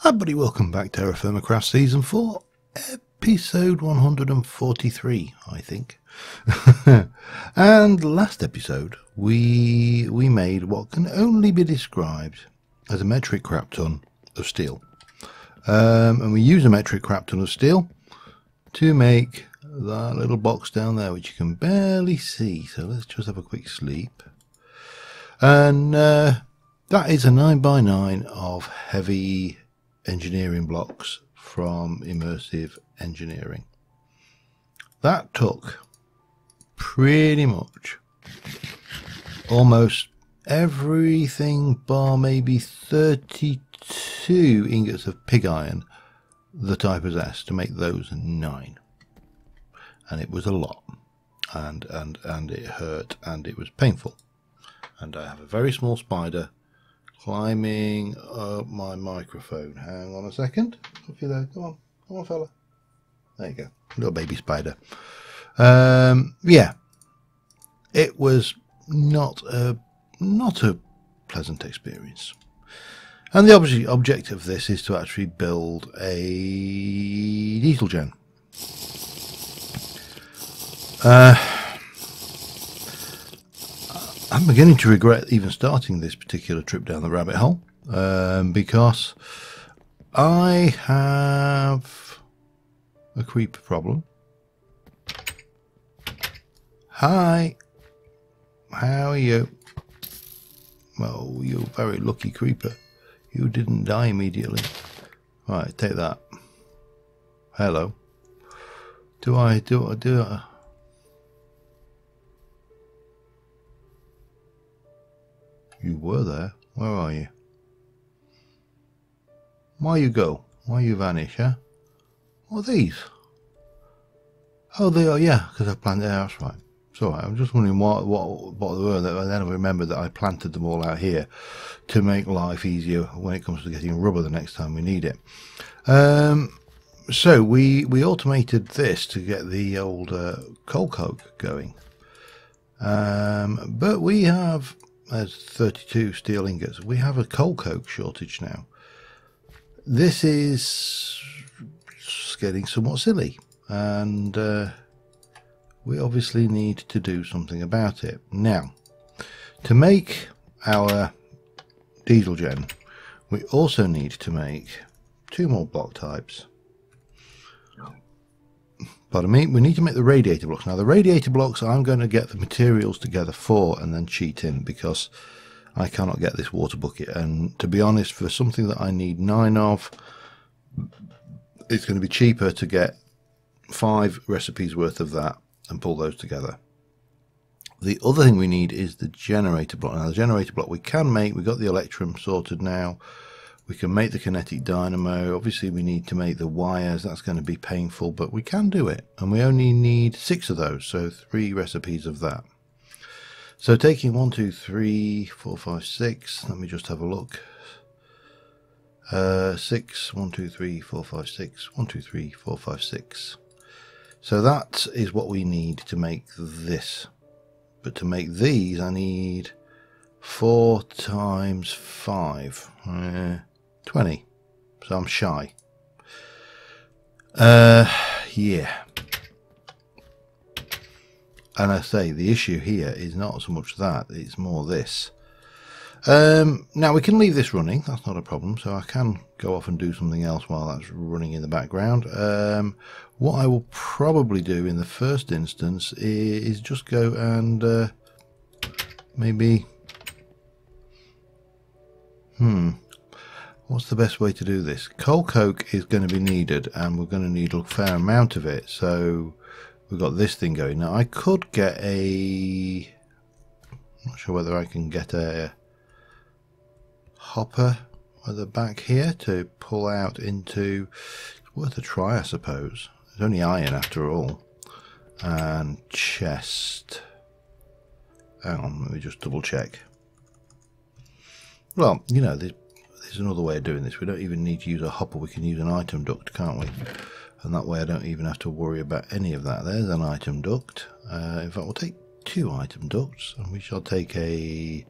Hi buddy, welcome back to TerraFirmaCraft Season 4, Episode 143, I think. And last episode, we made what can only be described as a metric crap ton of steel. And we use a metric crap ton of steel to make that little box down there, which you can barely see. So let's just have a quick sleep. And that is a 9x9 of heavy engineering blocks from Immersive Engineering. That took pretty much almost everything bar maybe 32 ingots of pig iron that I possess to make those 9. And it was a lot, and it hurt, and it was painful. And I have a very small spider climbing up my microphone. Hang on a second. Up you there. Come on, fella. There you go. Little baby spider. Yeah, it was not a pleasant experience. And the object of this is to actually build a diesel gen. I'm beginning to regret even starting this particular trip down the rabbit hole, because I have a creeper problem. Hi, how are you? Well, you're a very lucky creeper. You didn't die immediately. Right, take that. Hello. Do I? You were there. Where are you? Why you go? Why you vanish, huh? What are these? Oh, they are, yeah, because I planted. Yeah, that's right. It's all right. I'm just wondering what they were. And then I remembered that I planted them all out here to make life easier when it comes to getting rubber the next time we need it. So we automated this to get the old coal coke going. But we have, as 32 steel ingots, we have a coal coke shortage now. This is getting somewhat silly, and we obviously need to do something about it. Now, to make our diesel gen, we also need to make 2 more block types. Pardon me, we need to make the radiator blocks. Now the radiator blocks I'm going to get the materials together for and then cheat in, because I cannot get this water bucket, and to be honest, for something that I need 9 of, it's going to be cheaper to get 5 recipes worth of that and pull those together. The other thing we need is the generator block. Now the generator block we can make, we've got the electrum sorted now. We can make the kinetic dynamo. Obviously we need to make the wires. That's going to be painful, but we can do it. And we only need 6 of those, so 3 recipes of that. So taking 1, 2, 3, 4, 5, 6. Let me just have a look. 6, 1, 2, 3, 4, 5, 6. 1, 2, 3, 4, 5, 6. So that is what we need to make this. But to make these, I need 4 times 5. 20. So I'm shy. Yeah. And I say the issue here is not so much that, it's more this. Now we can leave this running, that's not a problem, so I can go off and do something else while that's running in the background. What I will probably do in the first instance is just go and maybe what's the best way to do this? Coal coke is going to be needed, and we're going to need a fair amount of it, so we've got this thing going. Now I could get I'm not sure whether I can get a hopper at the back here to pull out into, it's worth a try I suppose. There's only iron after all. And chest. Hang on, let me just double check. Well, you know, there's another way of doing this. We don't even need to use a hopper, we can use an item duct, can't we? And that way I don't even have to worry about any of that. There's an item duct. In fact, we'll take 2 item ducts, and we shall take a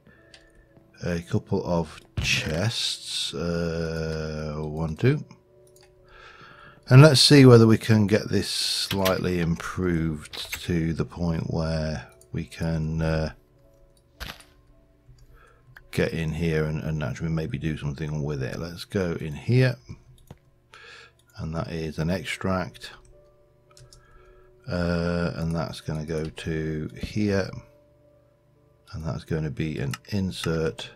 a couple of chests. 1, 2. And let's see whether we can get this slightly improved to the point where we can get in here and actually maybe do something with it. Let's go in here, and that is an extract, and that's going to go to here, and that's going to be an insert.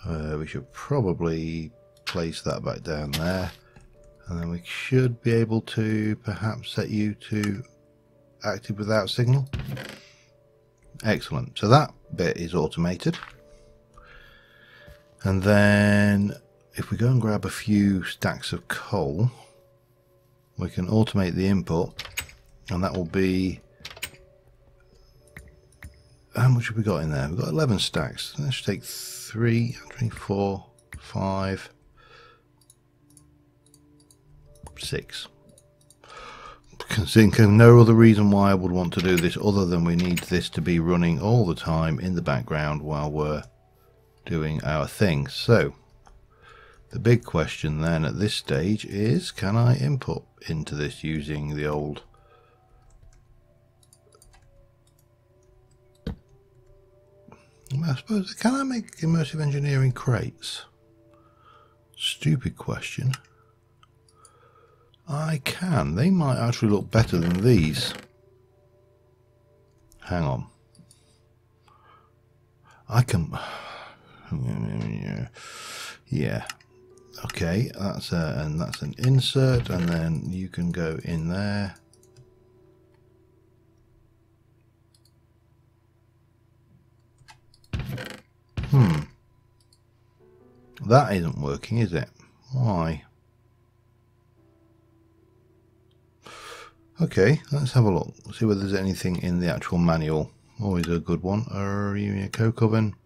We should probably place that back down there, and then we should be able to perhaps set you to active without signal. Excellent. So that bit is automated. And then if we go and grab a few stacks of coal, we can automate the input, and that will be, how much have we got in there? We've got 11 stacks. Let's take 3, 4, 5, 6. Can think of no other reason why I would want to do this other than we need this to be running all the time in the background while we're doing our thing. So the big question then at this stage is, can I input into this using the old I suppose, can I make immersive engineering crates? Stupid question. I can. They might actually look better than these. Hang on. I can. Yeah. Okay. That's and that's an insert, and then you can go in there. That isn't working, is it? Why? Okay, let's have a look. See whether there's anything in the actual manual. Always a good one. A coke oven.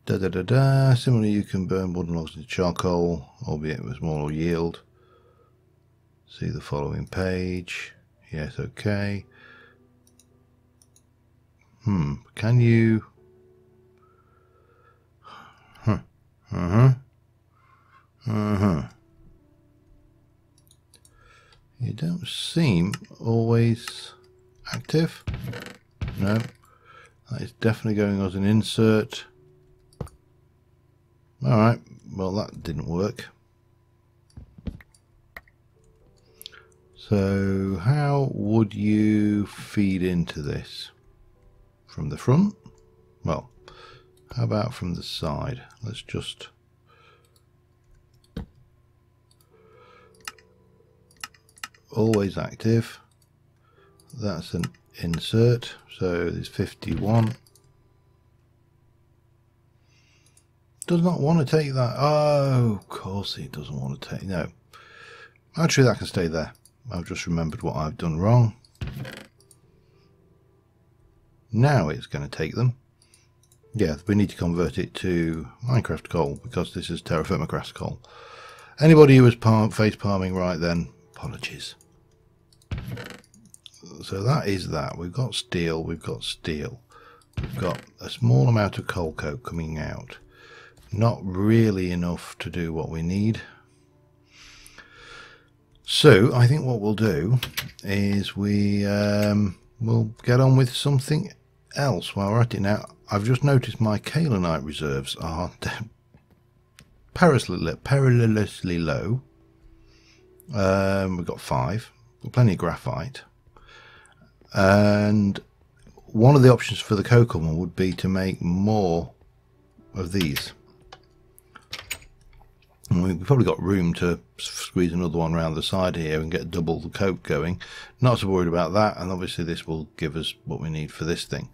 Similarly, you can burn wooden logs into charcoal, albeit with smaller yield. See the following page. Yes, okay. Can you? You don't seem always active. No, that is definitely going as an insert. Alright, well that didn't work. So how would you feed into this? From the front? Well, how about from the side? Let's just always active. That's an insert, so there's 51. Does not want to take that. Oh, of course it doesn't want to take. No, actually that can stay there. I've just remembered what I've done wrong. Now it's going to take them. Yeah, we need to convert it to Minecraft coal because this is TerraFirmaCraft coal. Anybody who was face palming right then, apologies. So that is that. We've got steel, we've got steel. We've got a small amount of coal coke coming out. Not really enough to do what we need. So I think what we'll do is we'll get on with something else while we're at it. Now, I've just noticed my kaolinite reserves are perilously low. We've got 5. We've got plenty of graphite. And one of the options for the coke oven would be to make more of these. And we've probably got room to squeeze another one around the side here and get double the coke going. Not so worried about that, and obviously this will give us what we need for this thing.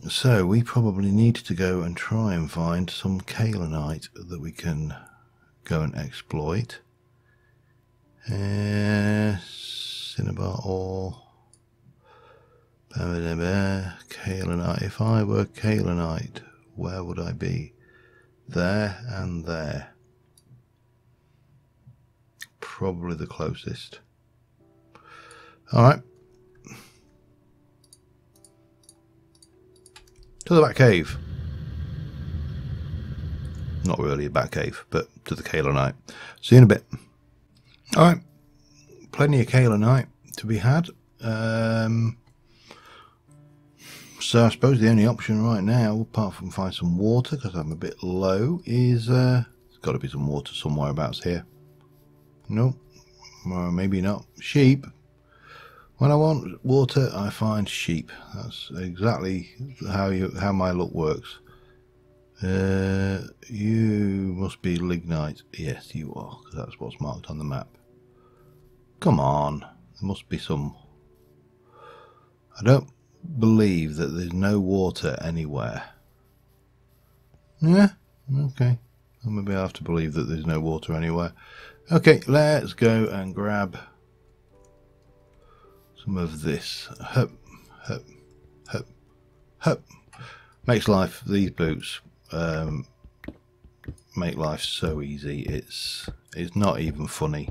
So we probably need to go and try and find some kaolinite that we can go and exploit. Cinnabar ore. Kaolinite. If I were kaolinite, where would I be? There and there. Probably the closest. Alright. To the back cave. Not really a back cave, but to the kaolinite. See you in a bit. Alright, plenty of kaolinite to be had. So I suppose the only option right now, apart from find some water, because I'm a bit low, is there's got to be some water somewhere abouts here. Nope, well, maybe not. Sheep. When I want water, I find sheep. That's exactly how my luck works. You must be lignite. Yes, you are, because that's what's marked on the map. Come on, there must be some. I don't believe that there's no water anywhere. Yeah, okay. Well, maybe I have to believe that there's no water anywhere. Okay, let's go and grab some of this. Hup, hup, hup, hup. Makes life, these boots make life so easy. It's not even funny.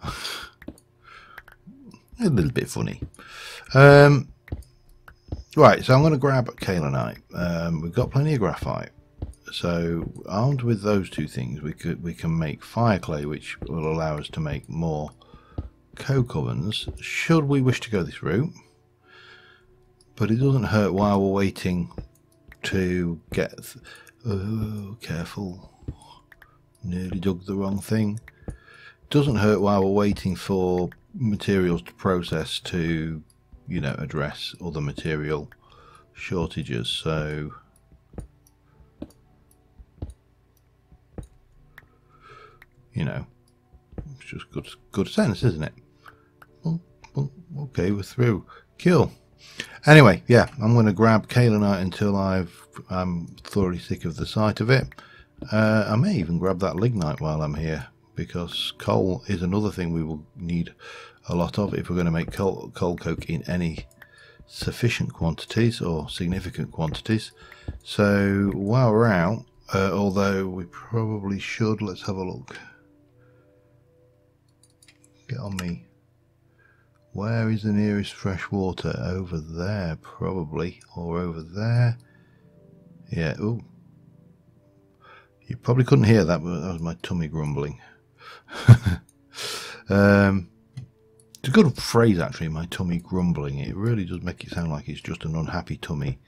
A little bit funny. Right, so I'm going to grab kaolinite. We've got plenty of graphite, so armed with those two things, we can make fire clay, which will allow us to make more coke ovens. Should we wish to go this route, but it doesn't hurt while we're waiting to get. Oh, careful! Nearly dug the wrong thing. Doesn't hurt while we're waiting for materials to process to, you know, address other material shortages. So you know, it's just good sense, isn't it? Okay, we're through. Cool. Anyway, yeah, I'm going to grab kaolinite until I'm thoroughly sick of the sight of it. I may even grab that lignite while I'm here, because coal is another thing we will need a lot of if we're going to make coal coke in any sufficient quantities or significant quantities. So while we're out, although we probably should, let's have a look. Get on me. Where is the nearest fresh water? Over there, probably, or over there. Yeah. Ooh. You probably couldn't hear that, but that was my tummy grumbling. It's a good phrase, actually, my tummy grumbling. It really does make it sound like it's just an unhappy tummy.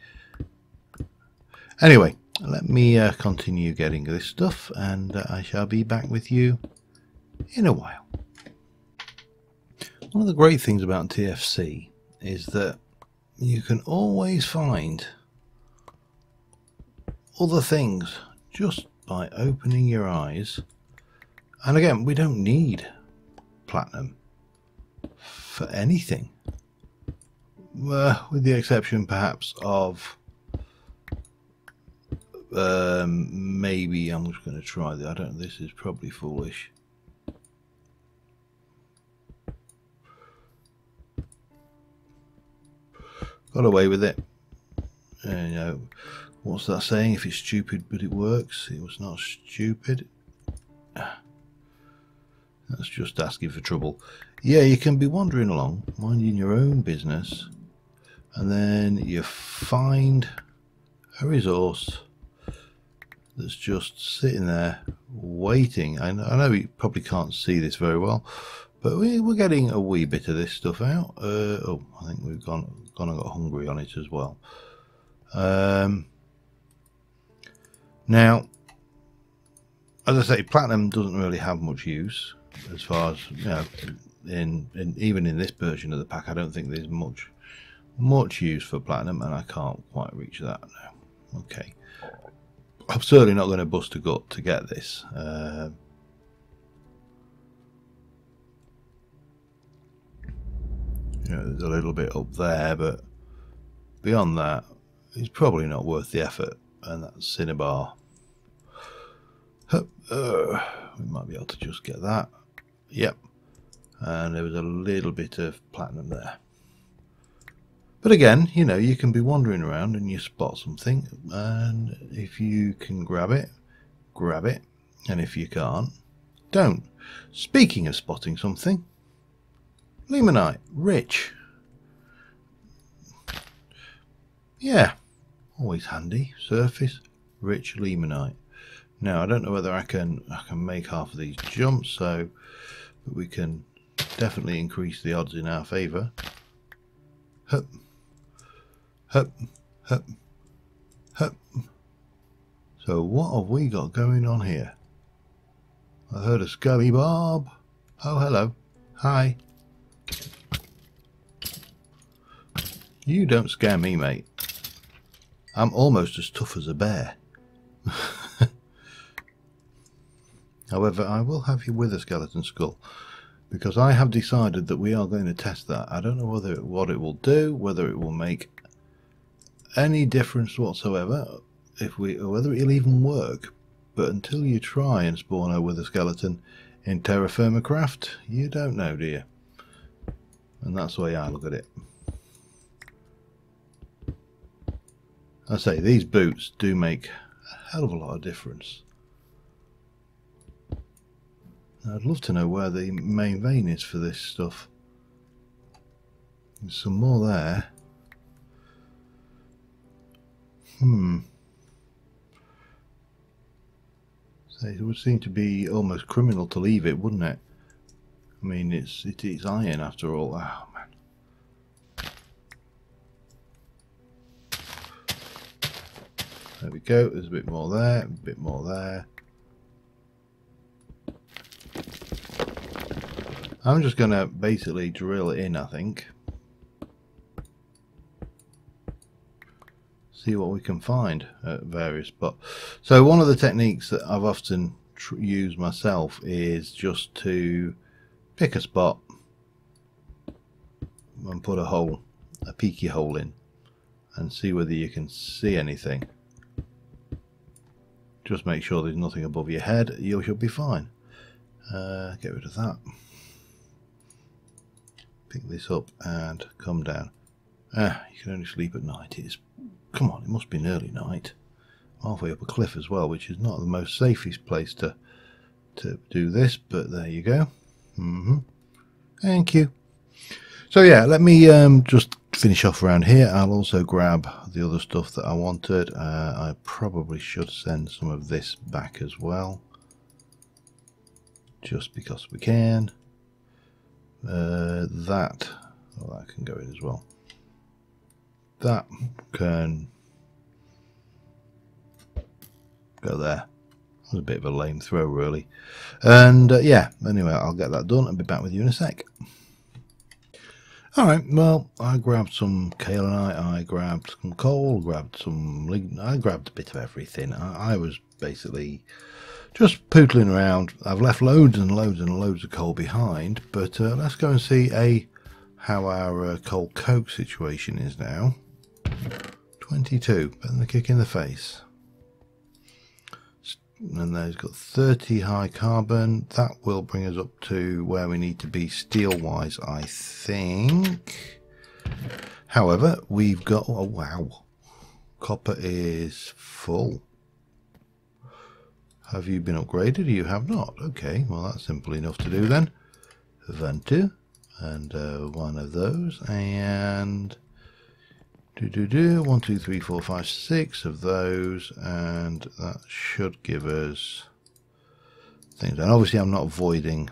Anyway, let me continue getting this stuff, and I shall be back with you in a while. One of the great things about TFC is that you can always find other things just by opening your eyes. And again, we don't need platinum for anything, with the exception perhaps of maybe I'm just going to try that. This is probably foolish. Got away with it. You know, what's that saying? If it's stupid but it works, it was not stupid. That's just asking for trouble. Yeah, you can be wandering along, minding your own business, and then you find a resource that's just sitting there waiting. I know you probably can't see this very well, but we're getting a wee bit of this stuff out. Oh, I think we've gone and got hungry on it as well. Now, as I say, platinum doesn't really have much use, as far as, you know, even in this version of the pack, I don't think there's much use for platinum, and I can't quite reach that now. Okay, I'm certainly not going to bust a gut to get this. You know, there's a little bit up there, but beyond that, it's probably not worth the effort. And that's Cinnabar. We might be able to just get that. Yep. And there was a little bit of platinum there. But again, you know, you can be wandering around and you spot something, and if you can grab it, grab it, and if you can't, don't. Speaking of spotting something, limonite, rich. Yeah, Always handy. Surface rich limonite. Now I don't know whether I can make half of these jumps, so but we can definitely increase the odds in our favour. Hup, hup, hup, hup. So what have we got going on here? I heard a Scubby Bob. Oh, hello. Hi. You don't scare me, mate. I'm almost as tough as a bear. However, I will have you with a skeleton skull, because I have decided that we are going to test that. I don't know what it will do, whether it will make any difference whatsoever, whether it'll even work. But until you try and spawn a wither skeleton in TerraFirmaCraft, you don't know, do you? And that's the way I look at it. I say, these boots do make a hell of a lot of difference. I'd love to know where the main vein is for this stuff. There's some more there. So it would seem to be almost criminal to leave it, wouldn't it? I mean, it's iron after all. Oh man. There we go. There's a bit more there. A bit more there. I'm just going to basically drill it in, I think. See what we can find at various spots. So one of the techniques that I've often used myself is just to pick a spot and put a peaky hole in, and see whether you can see anything. Just make sure there's nothing above your head. You should be fine. Get rid of that. Pick this up and come down. You can only sleep at night. Come on, it must be an early night. Halfway up a cliff as well, which is not the most safest place to do this, but there you go. Thank you. So yeah, let me just finish off around here. I'll also grab the other stuff that I wanted. I probably should send some of this back as well, just because we can. That can go in as well. That can go there. That was a bit of a lame throw, really. And yeah, anyway, I'll get that done and be back with you in a sec. Alright, well, I grabbed some kaolinite, I grabbed some coal, I grabbed a bit of everything. I was basically just pootling around. I've left loads and loads and loads of coal behind, but let's go and see how our coal coke situation is now. 22, better than a kick in the face. And there's got 30 high carbon. That will bring us up to where we need to be steel wise, I think. However, we've got, oh wow, copper is full. Have you been upgraded? You have not. Okay, well that's simple enough to do then. 20 and one of those, and 1, 2, 3, 4, 5, 6 of those, and that should give us things. And obviously I'm not voiding.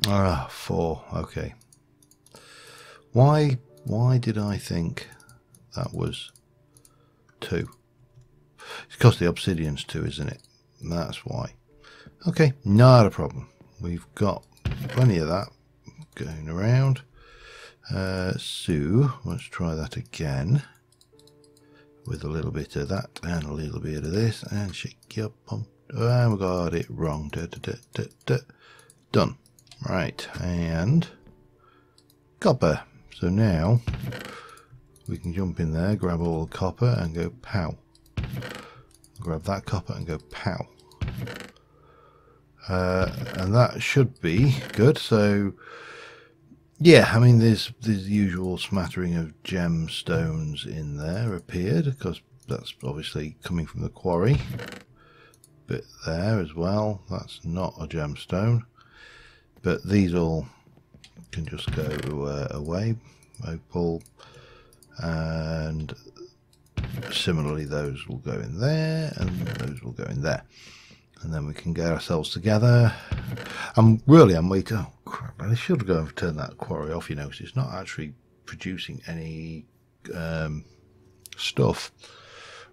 Ah, 4. Okay. Why did I think that was 2? It's because the obsidian's 2, isn't it? That's why. Okay, not a problem. We've got plenty of that going around. So let's try that again with a little bit of that and a little bit of this, and shake your pump. Oh, we got it wrong. Done. Right, and copper. So now we can jump in there, grab all the copper and go pow. Grab that copper and go pow. And that should be good. So yeah, I mean there's the usual smattering of gemstones in there appeared, because that's obviously coming from the quarry. Bit there as well, that's not a gemstone, but these all can just go away, opal, and similarly those will go in there and those will go in there, and then we can get ourselves together. I'm waiting. Oh crap, I should go and turn that quarry off, you know, because it's not actually producing any stuff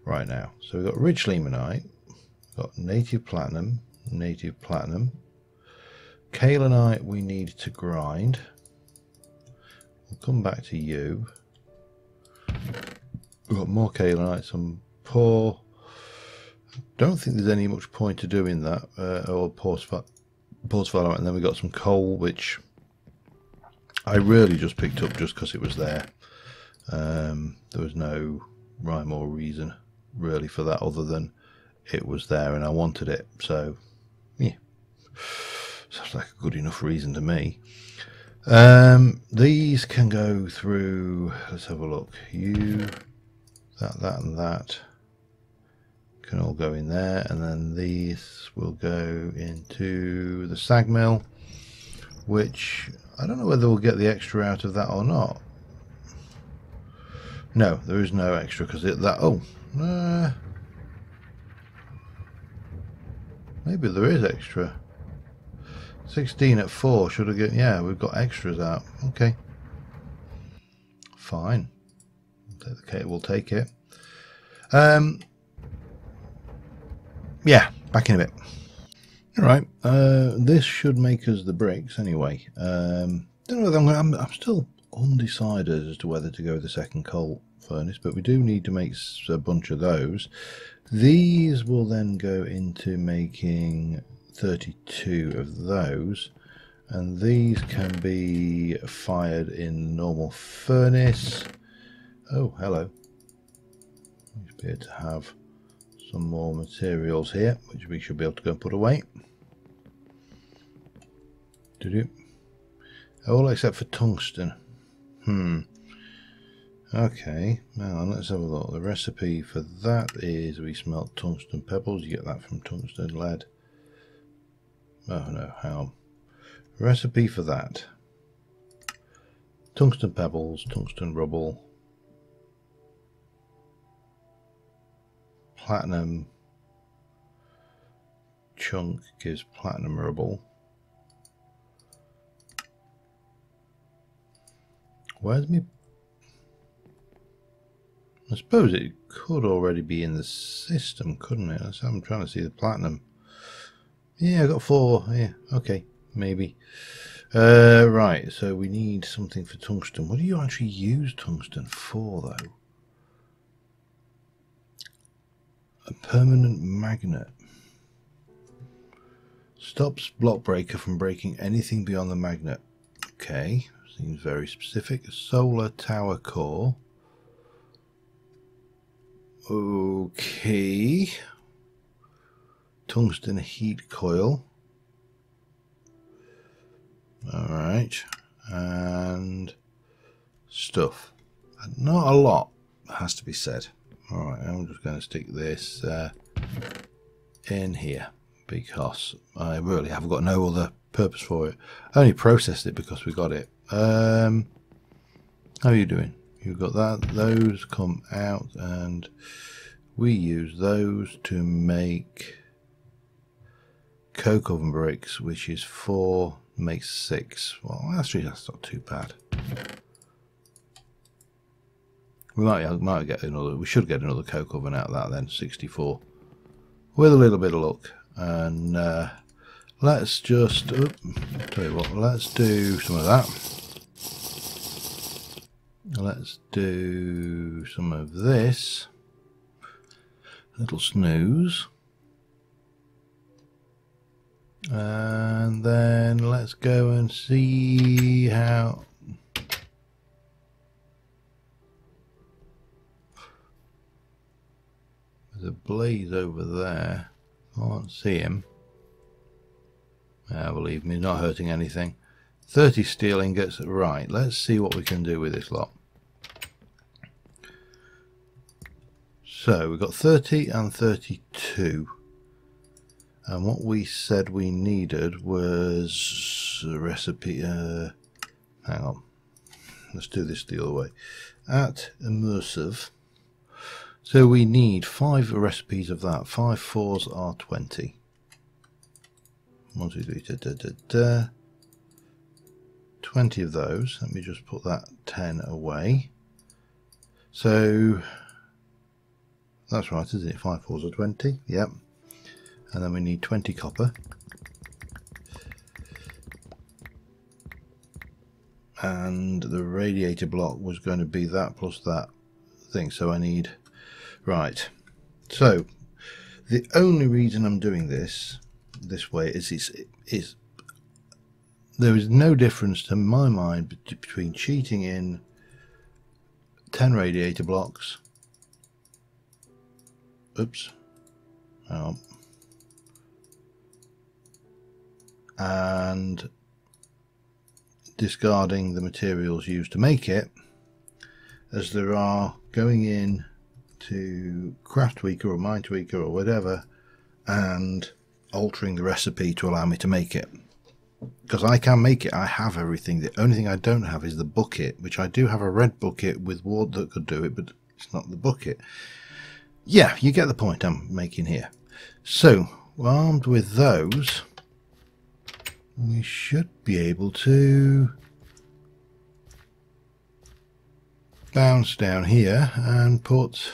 right now. So we've got rich limonite, we've got native platinum, kaolinite we need to grind. We'll come back to you. We've got more kaolinite, some poor. Don't think there's any much point to doing that, or poor sphalerite, and then we got some coal, which I really just picked up just because it was there. There was no rhyme or reason really for that other than it was there and I wanted it. So yeah, sounds like a good enough reason to me. These can go through, let's have a look. You, that and that can all go in there, and then these will go into the sag mill, which I don't know whether we'll get the extra out of that or not. No, there is no extra because maybe there is extra. 16 at 4 should have get. Yeah, we've got extras out. Okay, fine. We'll take it. Yeah, back in a bit. All right, this should make us the bricks anyway. Don't know whether I'm still undecided as to whether to go with the second coal furnace, but we do need to make a bunch of those. These will then go into making 32 of those, and these can be fired in normal furnace. Oh, hello. We appear to have some more materials here, which we should be able to go and put away. All except for tungsten. Okay, now let's have a look. The recipe for that is we smelt tungsten pebbles. You get that from tungsten lead. Oh no, hang on. Recipe for that: tungsten pebbles, tungsten rubble, platinum chunk gives platinum rubble. Where's me? I suppose it could already be in the system, couldn't it? I'm trying to see the platinum. Yeah, I got 4. Yeah, okay, maybe. Right, so we need something for tungsten. What do you actually use tungsten for, though? A permanent magnet. Stops block breaker from breaking anything beyond the magnet. Okay, seems very specific. A solar tower core. Okay. Tungsten heat coil. Alright. And stuff. Not a lot, has to be said. Alright, I'm just going to stick this in here because I really have got no other purpose for it. I only processed it because we got it. How are you doing? You've got that. Those come out and we use those to make coke oven bricks, which is 4 makes 6. Well, actually that's not too bad. We might get another. We should get another coke oven out of that then. 64 with a little bit of luck. And let's just tell you what. Let's do some of that. Let's do some of this. Little snooze. And then let's go and see how. There's a blaze over there. Can't see him. Believe me, not hurting anything. 30 steel ingots. Right, let's see what we can do with this lot. So we've got 30 and 32. And what we said we needed was a recipe. hang on, let's do this the other way, at immersive. So we need 5 recipes of that. 5 fours are 20. 1, 2, 3, 20 of those. Let me just put that 10 away. So that's right, isn't it? 5 fours are 20. Yep. And then we need 20 copper. And the radiator block was going to be that plus that thing. So I need... Right, so the only reason I'm doing this way is there is no difference to my mind between cheating in 10 radiator blocks, oops, and discarding the materials used to make it, as there are going in to Craft Tweaker or Mind Tweaker or whatever and altering the recipe to allow me to make it, because I can make it. I have everything. The only thing I don't have is the bucket, which I do have a red bucket with wood that could do it, but it's not the bucket. Yeah, you get the point I'm making here. So armed with those, we should be able to bounce down here and put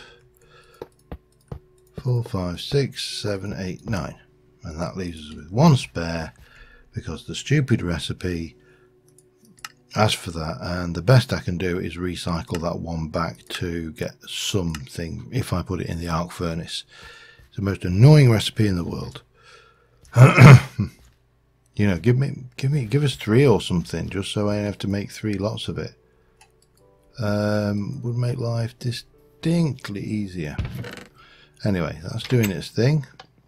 4, 5, 6, 7, 8, 9, and that leaves us with 1 spare, because the stupid recipe asks for that, and the best I can do is recycle that one back to get something if I put it in the arc furnace. It's the most annoying recipe in the world. You know, give us 3 or something, just so I have to make 3 lots of it. Would make life distinctly easier. Anyway, that's doing its thing.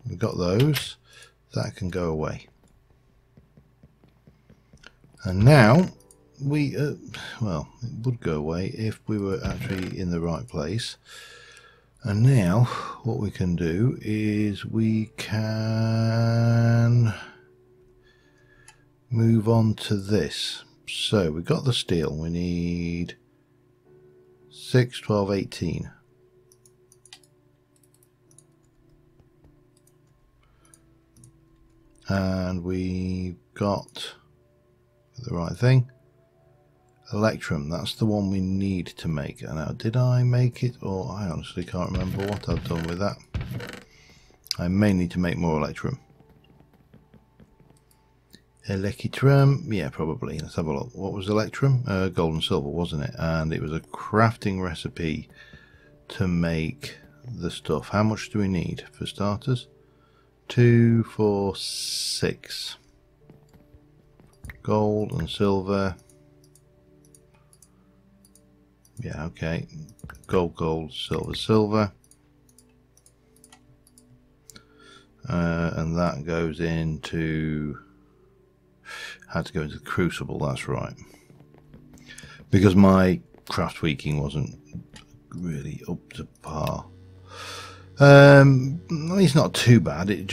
We've got those. That can go away. And now we, well, it would go away if we were actually in the right place. And now what we can do is we can move on to this. So we've got the steel. We need 6, 12, 18. And we've got the right thing. Electrum, that's the one we need to make. Now, did I make it, or I honestly can't remember what I've done with that. I may need to make more Electrum. Electrum, yeah, probably. Let's have a look. What was Electrum? Gold and silver, wasn't it? And it was a crafting recipe to make the stuff. How much do we need for starters? 2, 4, 6. Gold and silver. Yeah, okay. Gold, gold, silver, silver. And that goes into... Had to go into the crucible, that's right. Because my craft tweaking wasn't really up to par. It's not too bad. It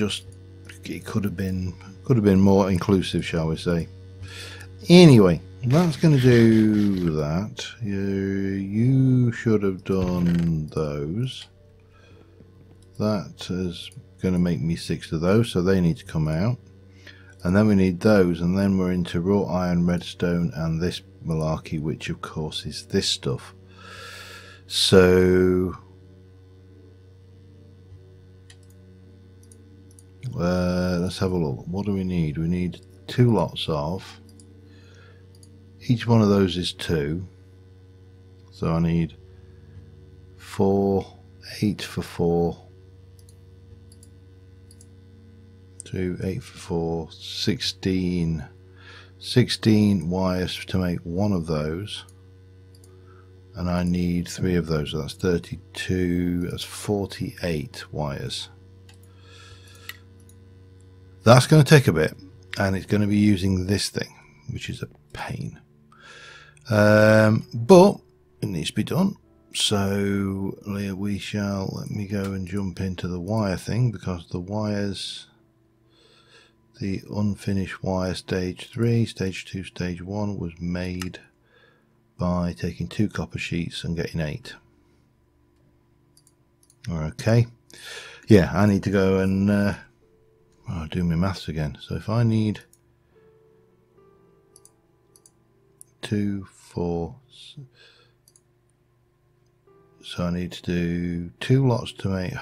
could have been more inclusive, shall we say. Anyway, that's going to do that. You should have done those. That is going to make me 6 of those, so they need to come out. And then we need those, and then we're into raw iron, redstone, and this malarkey, which of course is this stuff. So let's have a look. What do we need? We need 2 lots of. Each one of those is 2. So I need 4, 8 for 4. 2, 8 for 4, 16 wires to make one of those, and I need 3 of those, so that's 32, that's 48 wires. That's going to take a bit, and it's going to be using this thing, which is a pain, but it needs to be done. So we shall, let me go and jump into the wire thing, because the wires, The unfinished wire stage 3, stage 2, stage 1 was made by taking 2 copper sheets and getting 8. Okay. Yeah, I need to go and do my maths again. So if I need 2, 4, so I need to do 2 lots to make,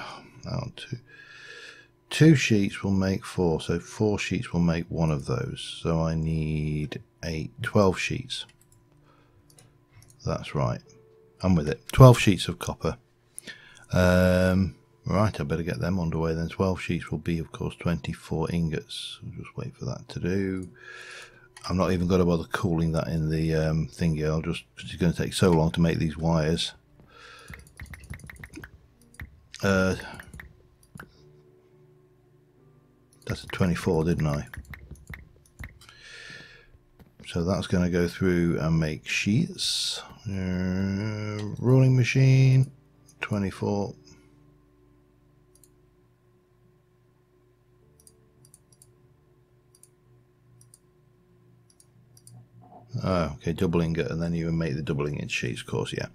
two sheets will make 4, so 4 sheets will make one of those. So I need 12 sheets. That's right. I'm with it. 12 sheets of copper. Right, I better get them underway then. 12 sheets will be, of course, 24 ingots. I'll just wait for that to do. I'm not even going to bother cooling that in the thingy. It's going to take so long to make these wires. That's a 24, didn't I? So that's going to go through and make sheets. Rolling machine, 24. Oh, okay, double ingot, and then you make the double ingot sheets, of course, yeah.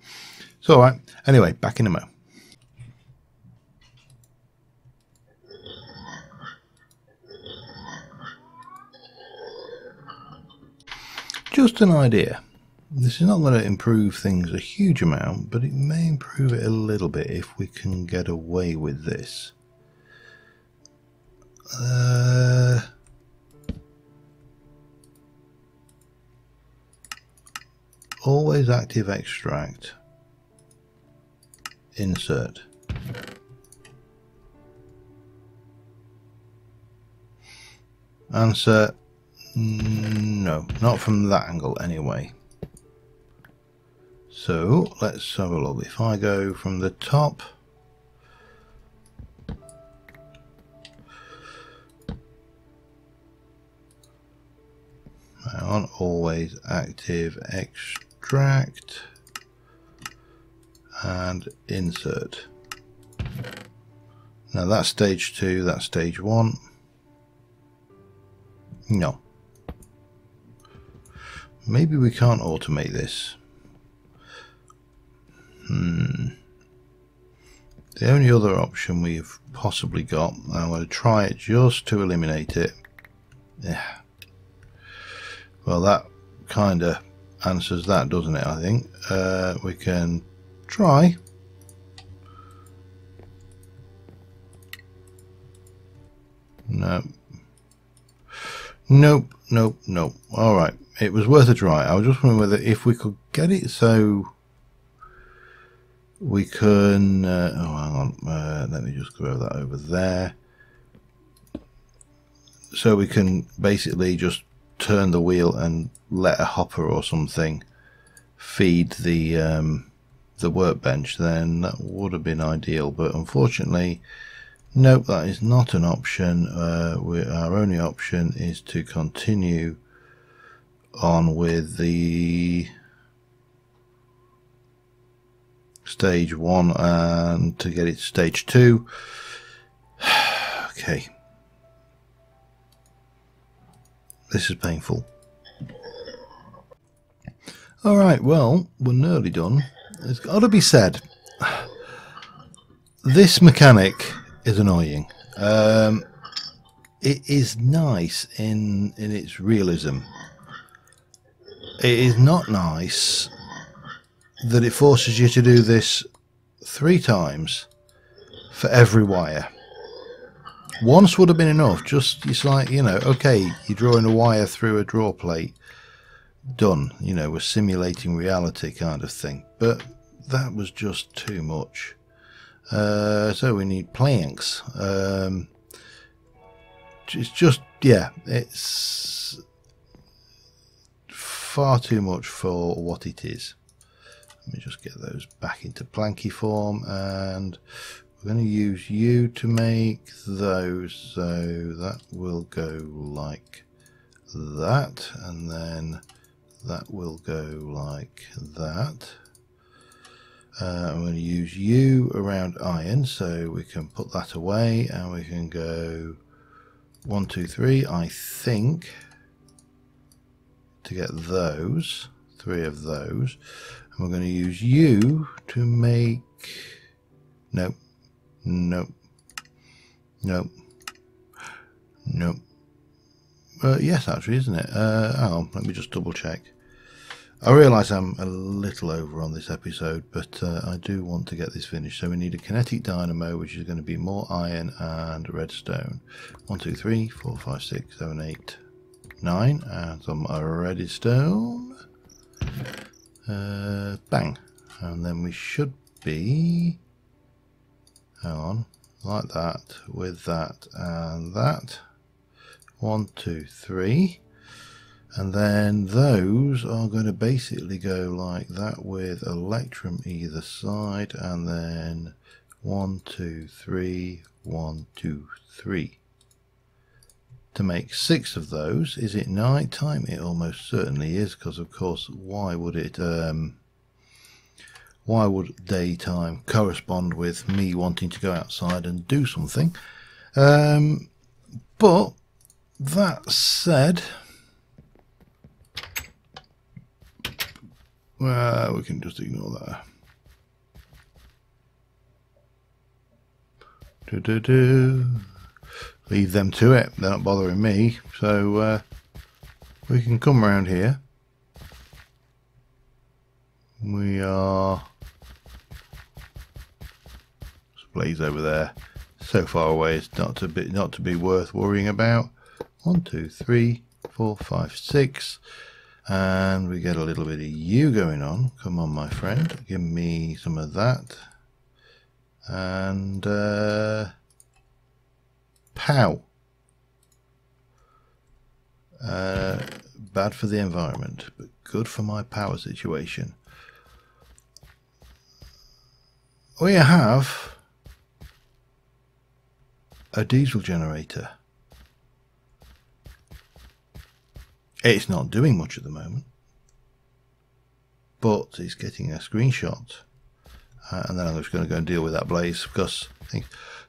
So, all right. Anyway, back in a mo. Just an idea. This is not going to improve things a huge amount, but it may improve it a little bit if we can get away with this. Always active extract. Insert. Answer, no, not from that angle anyway. So let's have a look. If I go from the top, hang on, always active extract and insert. Now that's stage 2, that's stage 1. No. Maybe we can't automate this. The only other option we've possibly got, I'm going to try it just to eliminate it. Yeah. Well, that kind of answers that, doesn't it, I think. We can try. No. Nope, nope, nope. Alright, it was worth a try. I was just wondering whether if we could get it so we can... oh, hang on. Let me just throw that over there. So we can basically just turn the wheel and let a hopper or something feed the workbench, then that would have been ideal. But unfortunately, nope, that is not an option. Our only option is to continue on with the stage 1 and to get it to stage 2. Okay. This is painful. Alright, well, we're nearly done. It's got to be said, this mechanic is annoying. It is nice in its realism. It is not nice that it forces you to do this 3 times for every wire. Once would have been enough. Just, it's like, you know, okay, you're drawing a wire through a draw plate, done, you know, we're simulating reality kind of thing. But that was just too much. So we need planks. It's just, yeah, it's far too much for what it is. Let me just get those back into planky form, and we're going to use you to make those. So that will go like that, and then that will go like that. I'm going to use you around iron, so we can put that away, and we can go 1, 2, 3, I think, to get those, 3 of those. And we're going to use you to make, nope, nope, nope, nope. Yes, actually, isn't it? Hang on, let me just double check. I realise I'm a little over on this episode, but I do want to get this finished. So we need a kinetic dynamo, which is going to be more iron and redstone. 1, 2, 3, 4, 5, 6, 7, 8, 9, and some redstone. Bang. And then we should be, hang on, like that, with that and that. 1, 2, 3. And then those are going to basically go like that with electrum either side, and then 1, 2, 3, 1, 2, 3. To make 6 of those. Is it night time? It almost certainly is, because of course, why would daytime correspond with me wanting to go outside and do something? But that said, well, we can just ignore that. Leave them to it. They're not bothering me. So we can come around here. We are blaze over there. So far away, it's not to be worth worrying about. 1, 2, 3, 4, 5, 6. And we get a little bit of you going on. Come on, my friend. Give me some of that. And pow. Bad for the environment, but good for my power situation. We have a diesel generator. It's not doing much at the moment, but it's getting a screenshot, and then I'm just going to go and deal with that blaze. Because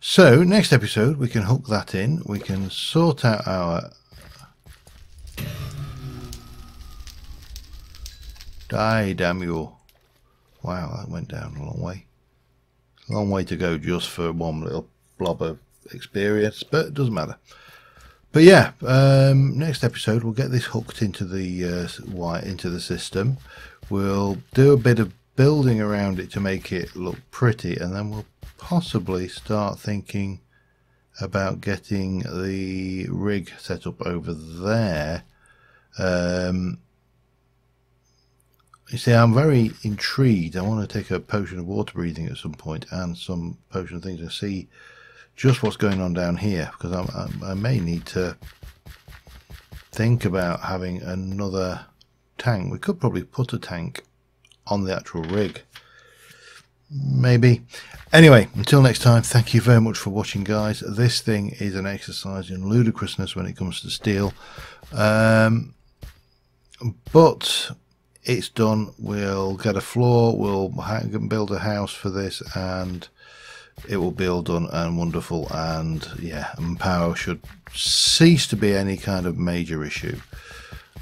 so next episode we can hook that in. We can sort out our damn you! Wow, that went down a long way. Long way to go just for one little blob of experience, but it doesn't matter. But yeah, next episode we'll get this hooked into the system. We'll do a bit of building around it to make it look pretty, and then we'll possibly start thinking about getting the rig set up over there. You see, I'm very intrigued. I want to take a potion of water breathing at some point, and some potion of things, to see just what's going on down here, because I may need to think about having another tank. We could probably put a tank on the actual rig, maybe. Anyway, until next time, thank you very much for watching, guys. This thing is an exercise in ludicrousness when it comes to steel, but it's done. We'll get a floor, we'll build a house for this, and it will be all done and wonderful. And yeah, and power should cease to be any kind of major issue.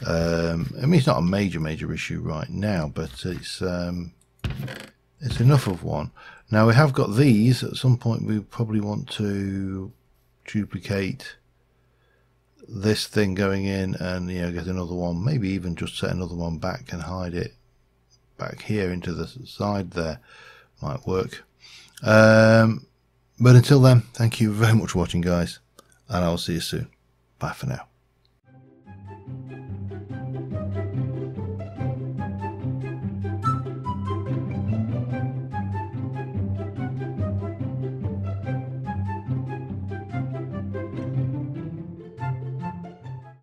I mean, it's not a major issue right now, but it's enough of one. Now we have got these. At some point we probably want to duplicate this thing going in, and get another one, maybe even just set another one back and hide it back here into the side there. Might work. But until then, thank you very much for watching, guys, and I'll see you soon. Bye for now.